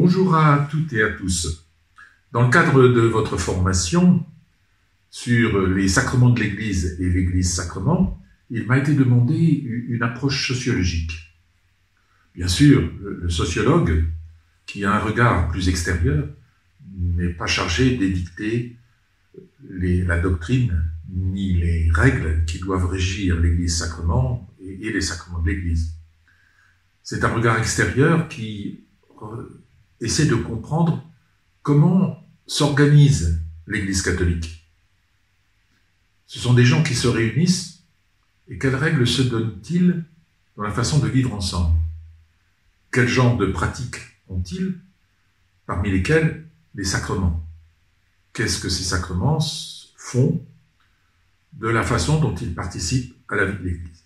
Bonjour à toutes et à tous. Dans le cadre de votre formation sur les sacrements de l'Église et l'Église sacrement, il m'a été demandé une approche sociologique. Bien sûr, le sociologue, qui a un regard plus extérieur, n'est pas chargé d'édicter la doctrine ni les règles qui doivent régir l'Église sacrement et les sacrements de l'Église. C'est un regard extérieur qui essaie de comprendre comment s'organise l'Église catholique. Ce sont des gens qui se réunissent et quelles règles se donnent-ils dans la façon de vivre ensemble? Quel genre de pratiques ont-ils, parmi lesquelles les sacrements? Qu'est-ce que ces sacrements font de la façon dont ils participent à la vie de l'Église?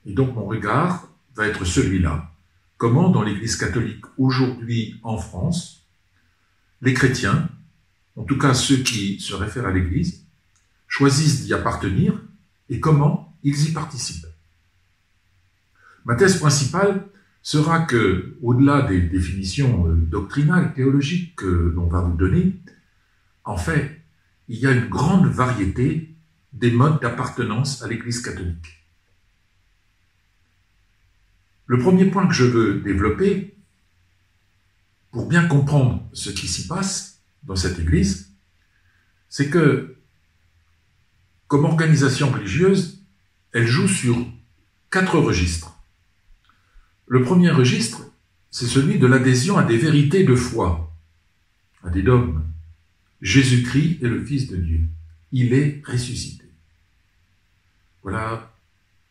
Et donc mon regard va être celui-là. Comment dans l'Église catholique aujourd'hui en France, les chrétiens, en tout cas ceux qui se réfèrent à l'Église, choisissent d'y appartenir et comment ils y participent. Ma thèse principale sera que, au-delà des définitions doctrinales, théologiques que l'on va vous donner, en fait, il y a une grande variété des modes d'appartenance à l'Église catholique. Le premier point que je veux développer, pour bien comprendre ce qui s'y passe dans cette Église, c'est que, comme organisation religieuse, elle joue sur 4 registres. Le premier registre, c'est celui de l'adhésion à des vérités de foi, à des dogmes. Jésus-Christ est le Fils de Dieu. Il est ressuscité. Voilà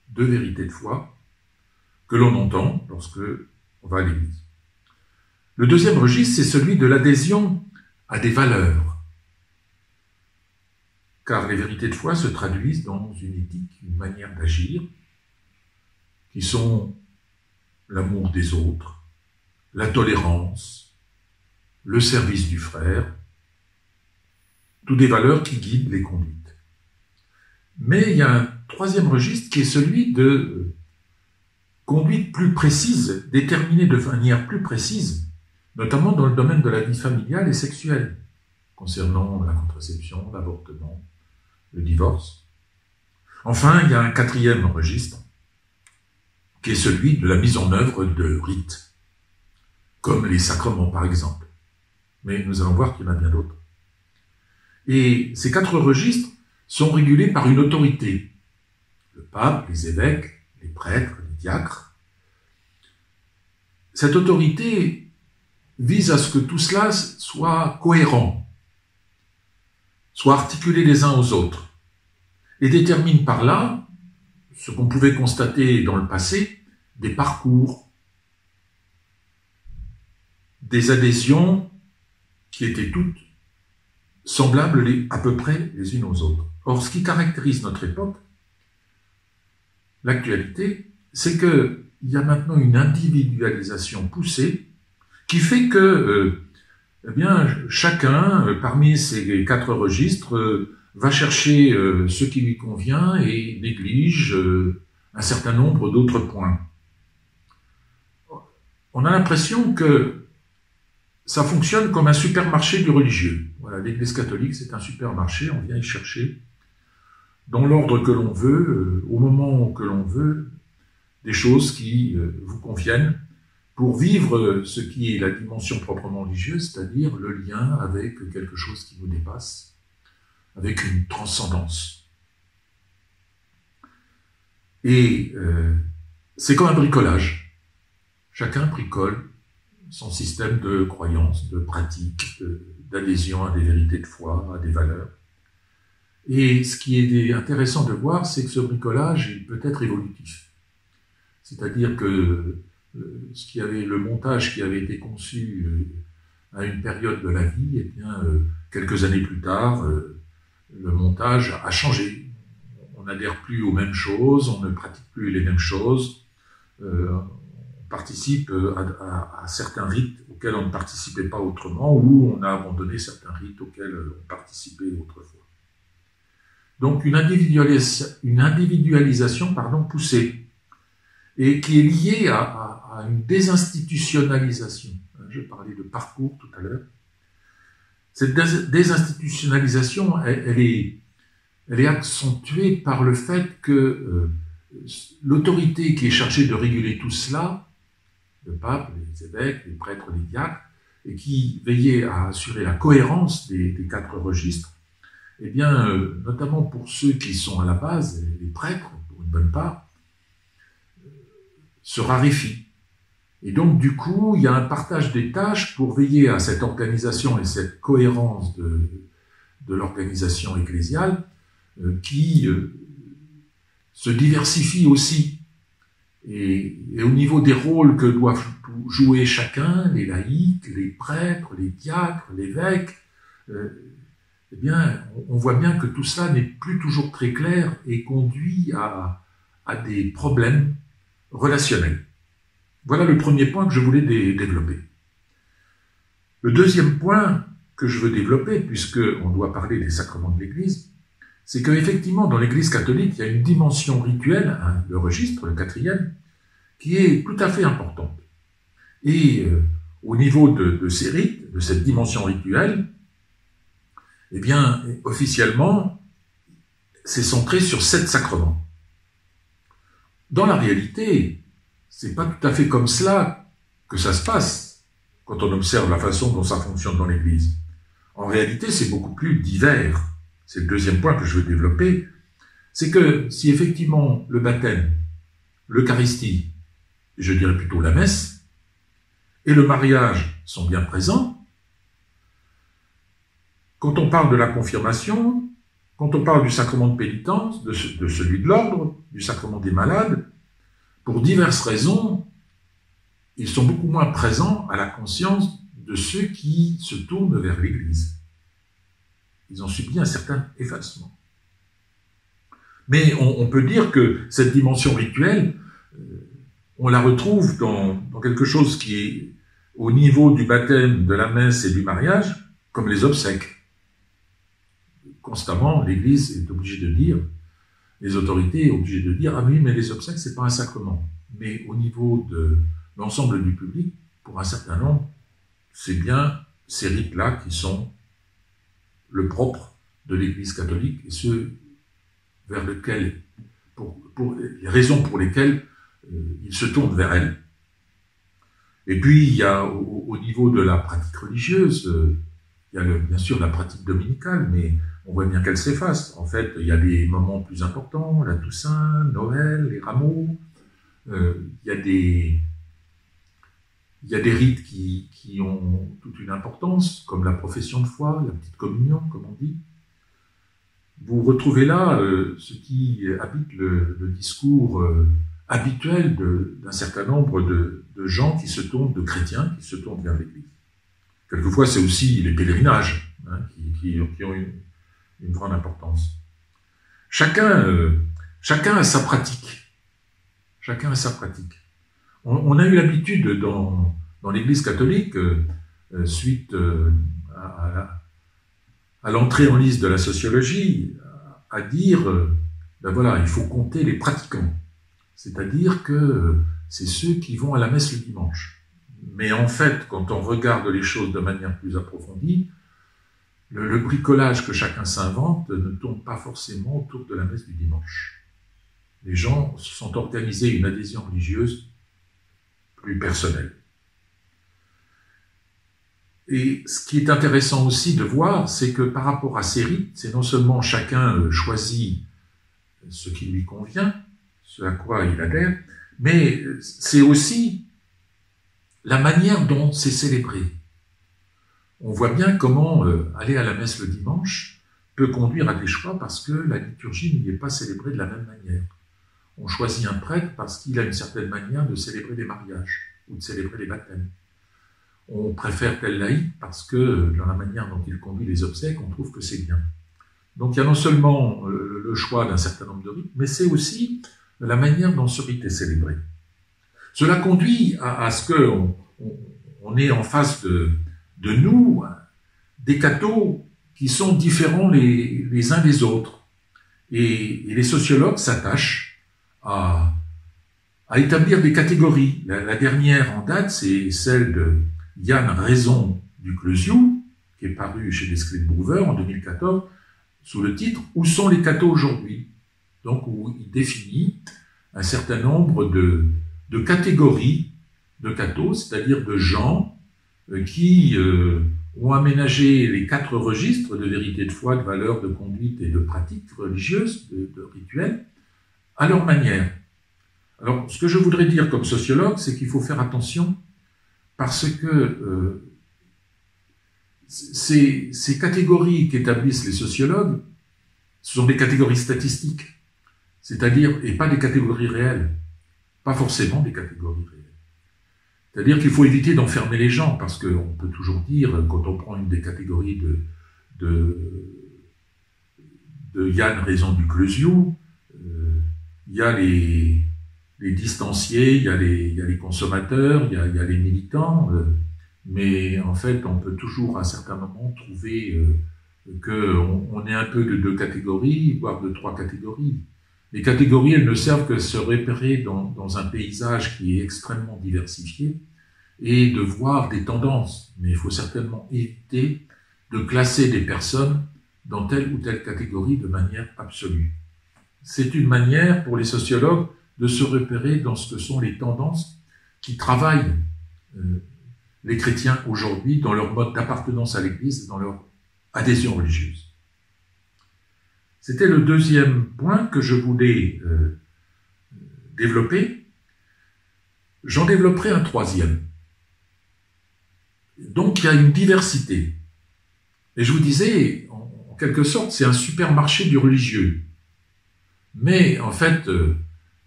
2 vérités de foi que l'on entend lorsque on va à l'Église. Le deuxième registre, c'est celui de l'adhésion à des valeurs. Car les vérités de foi se traduisent dans une éthique, une manière d'agir, qui sont l'amour des autres, la tolérance, le service du frère, toutes des valeurs qui guident les conduites. Mais il y a un troisième registre qui est celui de conduite plus précise, déterminée de manière plus précise, notamment dans le domaine de la vie familiale et sexuelle, concernant la contraception, l'avortement, le divorce. Enfin, il y a un 4e registre, qui est celui de la mise en œuvre de rites, comme les sacrements par exemple. Mais nous allons voir qu'il y en a bien d'autres. Et ces 4 registres sont régulés par une autorité. Le pape, les évêques, les prêtres, les diacres. Cette autorité vise à ce que tout cela soit cohérent, soit articulé les uns aux autres, et détermine par là ce qu'on pouvait constater dans le passé, des parcours, des adhésions qui étaient toutes semblables à peu près les unes aux autres. Or, ce qui caractérise notre époque, l'actualité, c'est qu'il y a maintenant une individualisation poussée qui fait que chacun, parmi ces 4 registres, va chercher ce qui lui convient et néglige un certain nombre d'autres points. On a l'impression que ça fonctionne comme un supermarché du religieux. Voilà, l'Église catholique, c'est un supermarché, on vient y chercher, dans l'ordre que l'on veut, au moment que l'on veut, des choses qui vous conviennent pour vivre ce qui est la dimension proprement religieuse, c'est-à-dire le lien avec quelque chose qui vous dépasse, avec une transcendance. Et c'est comme un bricolage. Chacun bricole son système de croyance, de pratique, d'adhésion à des vérités de foi, à des valeurs. Et ce qui est intéressant de voir, c'est que ce bricolage peut être évolutif. C'est-à-dire que le montage qui avait été conçu à une période de la vie, eh bien, quelques années plus tard, le montage a changé. On n'adhère plus aux mêmes choses, on ne pratique plus les mêmes choses, on participe à certains rites auxquels on ne participait pas autrement, ou on a abandonné certains rites auxquels on participait autrefois. Donc une individualisation poussée, et qui est liée à une désinstitutionnalisation. Je parlais de parcours tout à l'heure. Cette désinstitutionnalisation, elle est accentuée par le fait que l'autorité qui est chargée de réguler tout cela, le pape, les évêques, les prêtres, les diacres, et qui veillait à assurer la cohérence des 4 registres, eh bien, notamment pour ceux qui sont à la base, les prêtres, pour une bonne part, se raréfie. Et donc, du coup, il y a un partage des tâches pour veiller à cette organisation et cette cohérence de l'organisation ecclésiale qui se diversifie aussi. Et au niveau des rôles que doivent jouer chacun, les laïcs, les prêtres, les diacres, l'évêque, eh bien, on voit bien que tout ça n'est plus toujours très clair et conduit à des problèmes relationnels. Voilà le premier point que je voulais développer. Le deuxième point que je veux développer, puisqu'on doit parler des sacrements de l'Église, c'est qu'effectivement, dans l'Église catholique, il y a une dimension rituelle, hein, le registre, le 4e, qui est tout à fait importante. Et au niveau de ces rites, de cette dimension rituelle, eh bien, officiellement, c'est centré sur 7 sacrements. Dans la réalité, c'est pas tout à fait comme cela que ça se passe quand on observe la façon dont ça fonctionne dans l'Église. En réalité, c'est beaucoup plus divers. C'est le deuxième point que je veux développer. C'est que si effectivement le baptême, l'Eucharistie, je dirais plutôt la messe, et le mariage sont bien présents, quand on parle de la confirmation, quand on parle du sacrement de pénitence, de celui de l'ordre, du sacrement des malades, pour diverses raisons, ils sont beaucoup moins présents à la conscience de ceux qui se tournent vers l'Église. Ils ont subi un certain effacement. Mais on peut dire que cette dimension rituelle, on la retrouve dans quelque chose qui est au niveau du baptême, de la messe et du mariage, comme les obsèques. Constamment, l'Église est obligée de dire, les autorités sont obligées de dire « Ah oui, mais les obsèques, c'est pas un sacrement. » Mais au niveau de l'ensemble du public, pour un certain nombre, c'est bien ces rites-là qui sont le propre de l'Église catholique et ceux vers lesquels, pour les raisons pour lesquelles ils se tournent vers elle. Et puis, il y a au niveau de la pratique religieuse, il y a bien sûr la pratique dominicale, mais on voit bien qu'elle s'efface. En fait, il y a des moments plus importants, la Toussaint, Noël, les rameaux. Il y a des rites qui ont toute une importance, comme la profession de foi, la petite communion, comme on dit. Vous retrouvez là ce qui habite le discours habituel d'un certain nombre de gens qui se tournent, de chrétiens qui se tournent vers l'Église. Quelquefois, c'est aussi les pèlerinages hein, qui ont une grande importance. Chacun a sa pratique. Chacun a sa pratique. On a eu l'habitude dans l'Église catholique, suite à l'entrée en liste de la sociologie, à dire, ben voilà, il faut compter les pratiquants. C'est-à-dire que c'est ceux qui vont à la messe le dimanche. Mais en fait, quand on regarde les choses de manière plus approfondie, le bricolage que chacun s'invente ne tourne pas forcément autour de la messe du dimanche. Les gens se sont organisés une adhésion religieuse plus personnelle. Et ce qui est intéressant aussi de voir, c'est que par rapport à ces rites, c'est non seulement chacun choisit ce qui lui convient, ce à quoi il adhère, mais c'est aussi la manière dont c'est célébré. On voit bien comment aller à la messe le dimanche peut conduire à des choix parce que la liturgie n'y est pas célébrée de la même manière. On choisit un prêtre parce qu'il a une certaine manière de célébrer les mariages ou de célébrer les baptêmes. On préfère tel laïc parce que dans la manière dont il conduit les obsèques, on trouve que c'est bien. Donc il y a non seulement le choix d'un certain nombre de rites, mais c'est aussi la manière dont ce rite est célébré. Cela conduit à ce qu'on ait en face de nous des cathos qui sont différents les uns des autres. Et les sociologues s'attachent à établir des catégories. La dernière en date, c'est celle Yann Raison du Clesiou, qui est paru chez Desclés-de-Brouwer en 2014, sous le titre « Où sont les cathos aujourd'hui ?» Donc, où il définit un certain nombre de catégories de cathos, c'est-à-dire de gens qui ont aménagé les 4 registres de vérité de foi, de valeur, de conduite et de pratique religieuse, de rituels, à leur manière. Alors, ce que je voudrais dire comme sociologue, c'est qu'il faut faire attention parce que ces catégories qu'établissent les sociologues, ce sont des catégories statistiques, c'est-à-dire, et pas des catégories réelles, pas forcément des catégories réelles. C'est-à-dire qu'il faut éviter d'enfermer les gens, parce qu'on peut toujours dire, quand on prend une des catégories de Yann Raison du Clesiou, il y a les distanciés, il y a les consommateurs, il y a les militants, mais en fait, on peut toujours à un certain moment trouver qu'on est un peu de 2 catégories, voire de 3 catégories. Les catégories, elles ne servent que se repérer dans un paysage qui est extrêmement diversifié et de voir des tendances. Mais il faut certainement éviter de classer des personnes dans telle ou telle catégorie de manière absolue. C'est une manière pour les sociologues de se repérer dans ce que sont les tendances qui travaillent les chrétiens aujourd'hui dans leur mode d'appartenance à l'Église, dans leur adhésion religieuse. C'était le deuxième point que je voulais développer. J'en développerai un troisième. Donc il y a une diversité. Et je vous disais, en quelque sorte, c'est un supermarché du religieux. Mais en fait,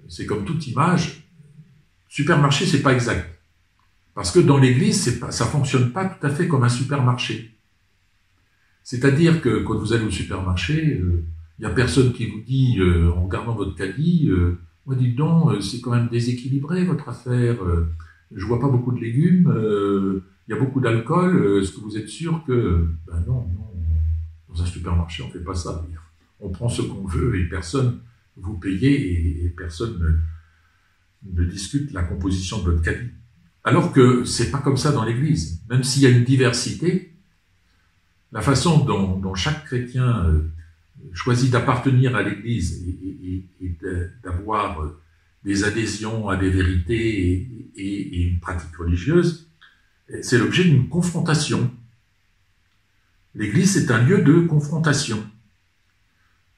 c'est comme toute image, supermarché, c'est pas exact. Parce que dans l'Église, ça fonctionne pas tout à fait comme un supermarché. C'est-à-dire que quand vous allez au supermarché, il n'y a personne qui vous dit, en regardant votre caddie, moi dites donc, c'est quand même déséquilibré votre affaire, je vois pas beaucoup de légumes, il y a beaucoup d'alcool, est-ce que vous êtes sûr que... Ben non, dans un supermarché, on fait pas ça. On prend ce qu'on veut et personne, vous payez et personne ne discute la composition de votre caddie. Alors que c'est pas comme ça dans l'Église. Même s'il y a une diversité, la façon dont chaque chrétien choisit d'appartenir à l'Église et d'avoir des adhésions à des vérités et une pratique religieuse, c'est l'objet d'une confrontation. L'Église est un lieu de confrontation.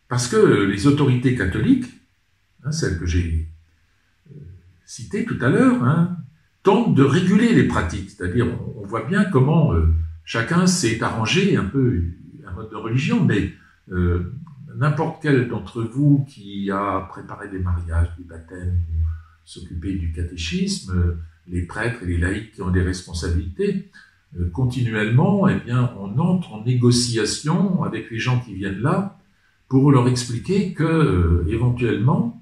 Parce que les autorités catholiques, celles que j'ai citées tout à l'heure, tentent de réguler les pratiques. C'est-à-dire, on voit bien comment chacun s'est arrangé un peu un mode de religion, mais n'importe quel d'entre vous qui a préparé des mariages, des baptêmes, s'occuper du catéchisme, les prêtres et les laïcs qui ont des responsabilités, continuellement, eh bien, on entre en négociation avec les gens qui viennent là pour leur expliquer que, éventuellement,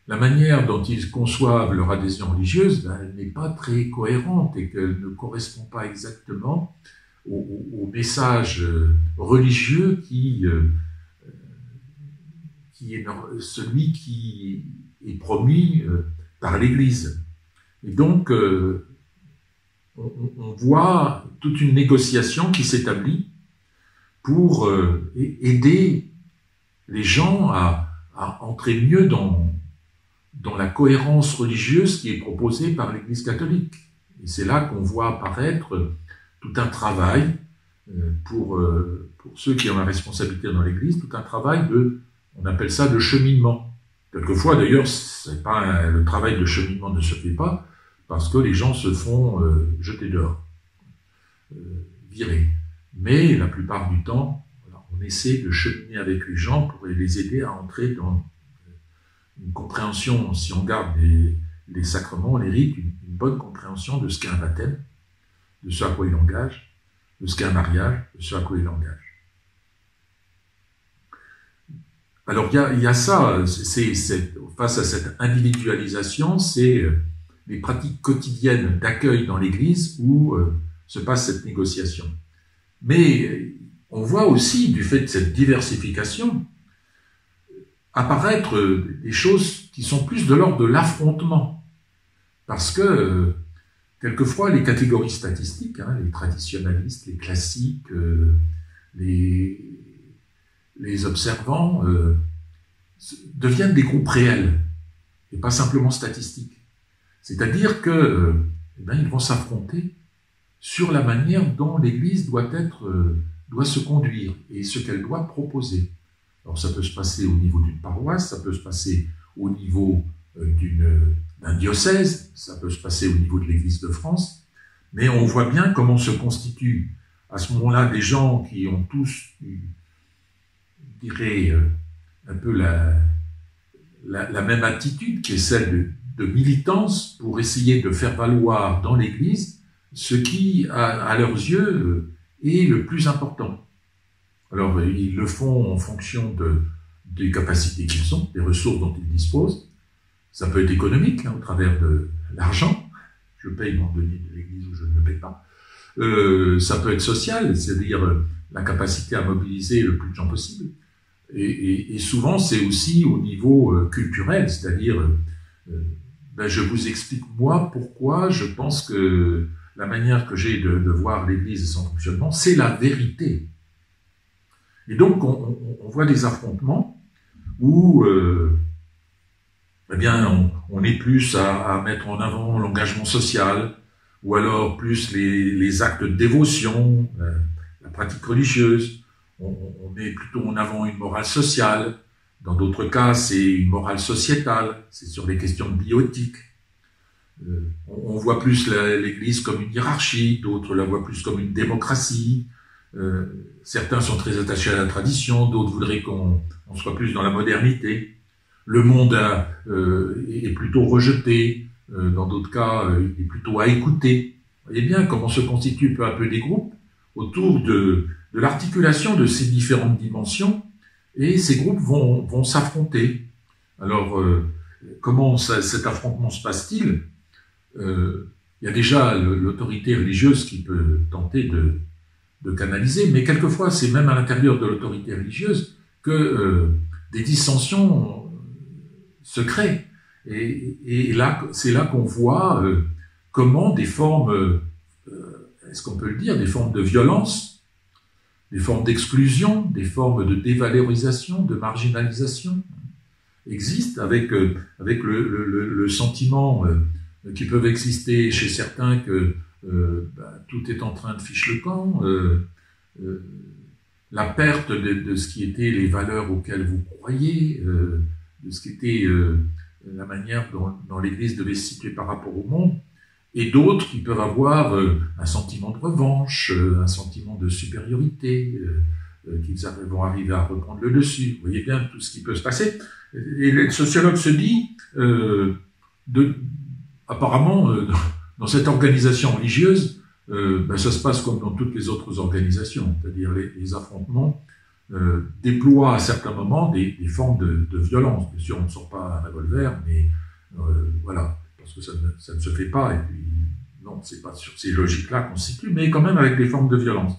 la manière dont ils conçoivent leur adhésion religieuse, elle n'est pas très cohérente et qu'elle ne correspond pas exactement au message religieux qui est celui qui est promis par l'Église. Et donc, on voit toute une négociation qui s'établit pour aider les gens à entrer mieux dans la cohérence religieuse qui est proposée par l'Église catholique. Et c'est là qu'on voit apparaître tout un travail pour ceux qui ont la responsabilité dans l'Église, tout un travail on appelle ça de cheminement. Quelquefois, d'ailleurs, le travail de cheminement ne se fait pas parce que les gens se font jeter dehors, virer. Mais la plupart du temps, on essaie de cheminer avec les gens pour les aider à entrer dans une compréhension, si on garde les sacrements, les rites, une bonne compréhension de ce qu'est un baptême, de ce à quoi il engage, de ce qu'est un mariage, de ce à quoi il engage. Alors il y a ça, face à cette individualisation, c'est les pratiques quotidiennes d'accueil dans l'Église où se passe cette négociation. Mais on voit aussi, du fait de cette diversification, apparaître des choses qui sont plus de l'ordre de l'affrontement. Parce que quelquefois, les catégories statistiques, hein, les traditionalistes, les classiques, les observants, deviennent des groupes réels, et pas simplement statistiques. C'est-à-dire que, ils vont s'affronter sur la manière dont l'Église doit se conduire et ce qu'elle doit proposer. Alors ça peut se passer au niveau d'une paroisse, ça peut se passer au niveau d'un diocèse, ça peut se passer au niveau de l'Église de France, mais on voit bien comment se constituent à ce moment-là des gens qui ont tous, je dirais, un peu la même attitude qui est celle de militance pour essayer de faire valoir dans l'Église ce qui, à leurs yeux, est le plus important. Alors, ils le font en fonction des capacités qu'ils ont, des ressources dont ils disposent. Ça peut être économique, hein, au travers de l'argent. Je paye mon denier de l'Église ou je ne le paye pas. Ça peut être social, c'est-à-dire la capacité à mobiliser le plus de gens possible. Et souvent, c'est aussi au niveau culturel, c'est-à-dire, je vous explique moi pourquoi je pense que la manière que j'ai de voir l'Église et son fonctionnement, c'est la vérité. Et donc, on voit des affrontements où on est plus à mettre en avant l'engagement social, ou alors plus les actes de dévotion, la pratique religieuse. On met plutôt en avant une morale sociale. Dans d'autres cas, c'est une morale sociétale. C'est sur les questions de bioéthique. On voit plus l'Église comme une hiérarchie, d'autres la voient plus comme une démocratie. Certains sont très attachés à la tradition, d'autres voudraient qu'on soit plus dans la modernité. Le monde est plutôt rejeté, dans d'autres cas, est plutôt à écouter. Vous voyez bien comment se constituent peu à peu des groupes autour de l'articulation de ces différentes dimensions, et ces groupes vont s'affronter. Alors, comment cet affrontement se passe-t-il? Il y a déjà l'autorité religieuse qui peut tenter de canaliser, mais quelquefois, c'est même à l'intérieur de l'autorité religieuse que des dissensions se créent. Et là, c'est là qu'on voit comment des formes, est-ce qu'on peut le dire, des formes de violence, des formes d'exclusion, des formes de dévalorisation, de marginalisation existent avec le sentiment qui peuvent exister chez certains que tout est en train de fiche le camp, la perte de ce qui était les valeurs auxquelles vous croyez, de ce qui était la manière dont l'Église devait se situer par rapport au monde, et d'autres qui peuvent avoir un sentiment de revanche, un sentiment de supériorité, qu'ils vont arriver à reprendre le dessus. Vous voyez bien tout ce qui peut se passer. Et le sociologue se dit, apparemment, dans cette organisation religieuse, ça se passe comme dans toutes les autres organisations, c'est-à-dire les affrontements déploient à certains moments des formes de violence. Bien sûr, on ne sort pas un revolver, mais voilà, parce que ça ne se fait pas, et puis non, c'est pas sur ces logiques-là qu'on se situe, mais quand même avec des formes de violence.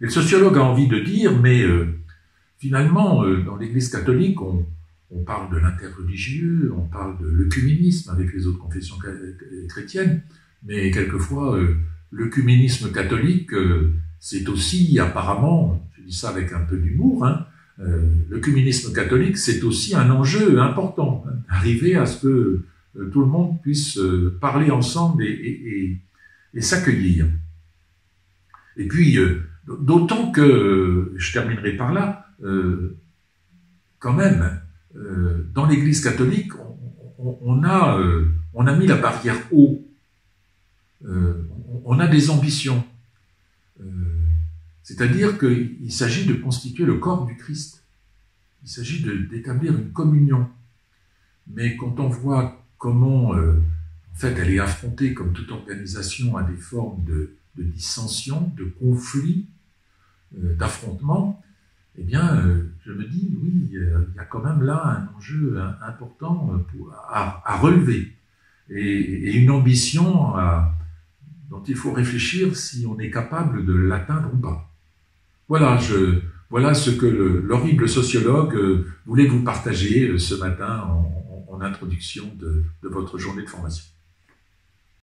Et le sociologue a envie de dire, mais finalement, dans l'Église catholique, on parle de l'interreligieux, on parle de l'œcuménisme avec les autres confessions chrétiennes, mais quelquefois, l'œcuménisme catholique, c'est aussi apparemment, je dis ça avec un peu d'humour, hein, l'œcuménisme catholique, c'est aussi un enjeu important, hein, arriver à ce que tout le monde puisse parler ensemble et s'accueillir. Et puis, d'autant que, je terminerai par là, quand même, dans l'Église catholique, on a mis la barrière haut. On a des ambitions. C'est-à-dire qu'il s'agit de constituer le corps du Christ. Il s'agit d'établir une communion. Mais quand on voit comment, en fait, elle est affrontée, comme toute organisation, à des formes de dissension, de conflit, d'affrontement, eh bien, je me dis, oui, il y a quand même là un enjeu important à relever, et une ambition dont il faut réfléchir si on est capable de l'atteindre ou pas. Voilà ce que l'horrible sociologue voulait vous partager ce matin en introduction de votre journée de formation.